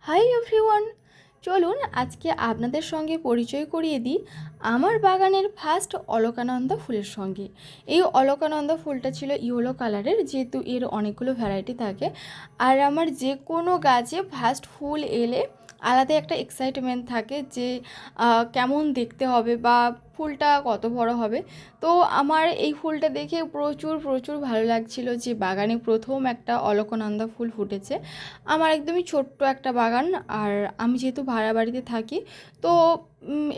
Hi everyone, চলুন আজকে আপনাদের সঙ্গে পরিচয় করিয়ে দিই আমার বাগানের ফার্স্ট অলকানন্দা ফুলের সঙ্গে। এই অলকানন্দা ফুলটা ছিল ইয়েলো কালারের, যেহেতু এর অনেকগুলো ভ্যারাইটি থাকে। আর আমার যে কোনো গাছে ফার্স্ট ফুল এলে আলাদা একটা এক্সাইটমেন্ট থাকে যে কেমন দেখতে হবে বা ফুলটা কত বড় হবে। তো আমার এই ফুলটা দেখে প্রচুর প্রচুর ভালো লাগছিল যে বাগানে প্রথম একটা অলকানন্দা ফুল ফুটেছে। আমার একদমই ছোট্ট একটা বাগান, আর আমি যেহেতু ভাড়া বাড়িতে থাকি, তো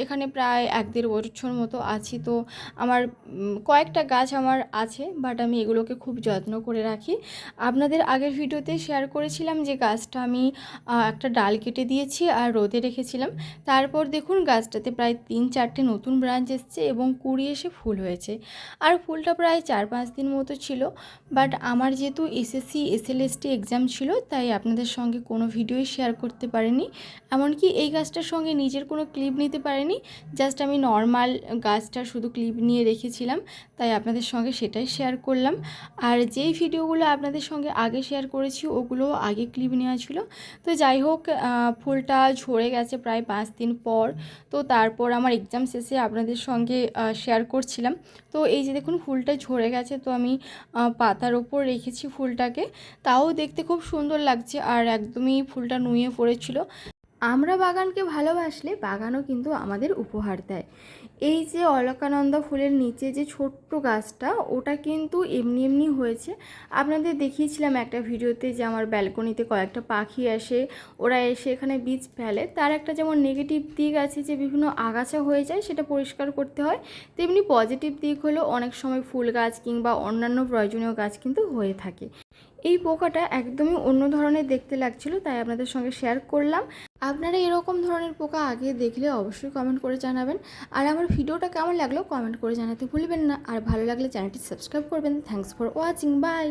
এখানে প্রায় 1-1.5 বছর মতো আছি। তো আমার কয়েকটা গাছ আমার আছে, বাট আমি এগুলোকে খুব যত্ন করে রাখি। আপনাদের আগের ভিডিওতে শেয়ার করেছিলাম যে গাছটা আমি একটা ডাল কেটে দিয়েছি আর রোদে রেখেছিলাম। তারপর দেখুন গাছটাতে প্রায় 3-4টে নতুন ব্রাঞ্চ এসছে এবং কুঁড়ি এসে ফুল হয়েছে। আর ফুলটা প্রায় 4-5 দিন মতো ছিল। বাট আমার যেহেতু এসএসসি এসএলএসটি এক্সাম ছিল, তাই আপনাদের সঙ্গে কোনো ভিডিওই শেয়ার করতে পারিনি। এমনকি এই গাছটার সঙ্গে নিজের কোনো ক্লিপ নিতে পারিনি। জাস্ট আমি নর্মাল গাছটার শুধু ক্লিপ নিয়ে রেখেছিলাম, তাই আপনাদের সঙ্গে সেটাই শেয়ার করলাম। আর যেই ভিডিওগুলো আপনাদের সঙ্গে আগে শেয়ার করেছি ওগুলো আগে ক্লিপ নেওয়া ছিল। তো যাই হোক, ফুলটা ঝরে গেছে প্রায় 5 দিন পর। তো তারপর আমার এক্সাম শেষে আপনাদের সঙ্গে শেয়ার করছিলাম। তো এই যে দেখুন ফুলটা ঝরে গেছে, তো আমি পাতার ওপর রেখেছি ফুলটাকে। তাও দেখতে খুব সুন্দর লাগছে, আর একদমই ফুলটা নুয়ে পড়েছিল। আমরা বাগানকে ভালোবাসলে বাগানও কিন্তু আমাদের উপহার দেয়। এই যে অলকানন্দা ফুলের নিচে যে ছোট্ট গাছটা, ওটা কিন্তু এমনি এমনি হয়েছে। আপনাদের দেখিয়েছিলাম একটা ভিডিওতে যে আমার ব্যালকনিতে কয়েকটা পাখি আসে, ওরা এসে এখানে বীজ ফেলে। তার একটা যেমন নেগেটিভ দিক আছে যে বিভিন্ন আগাছা হয়ে যায়, সেটা পরিষ্কার করতে হয়, তেমনি পজিটিভ দিক হলো অনেক সময় ফুল গাছ কিংবা অন্যান্য প্রয়োজনীয় গাছ কিন্তু হয়ে থাকে। এই পোকাটা একদমই অন্য ধরনের দেখতে লাগছিল, তাই আপনাদের সঙ্গে শেয়ার করলাম। আপনারা এরকম ধরনের পোকা আগে দেখলে অবশ্যই কমেন্ট করে জানাবেন। আর আমার ভিডিওটা কেমন লাগলো কমেন্ট করে জানাতে ভুলবেন না। আর ভালো লাগলে চ্যানেলটি সাবস্ক্রাইব করবেন। Thanks for watching, by.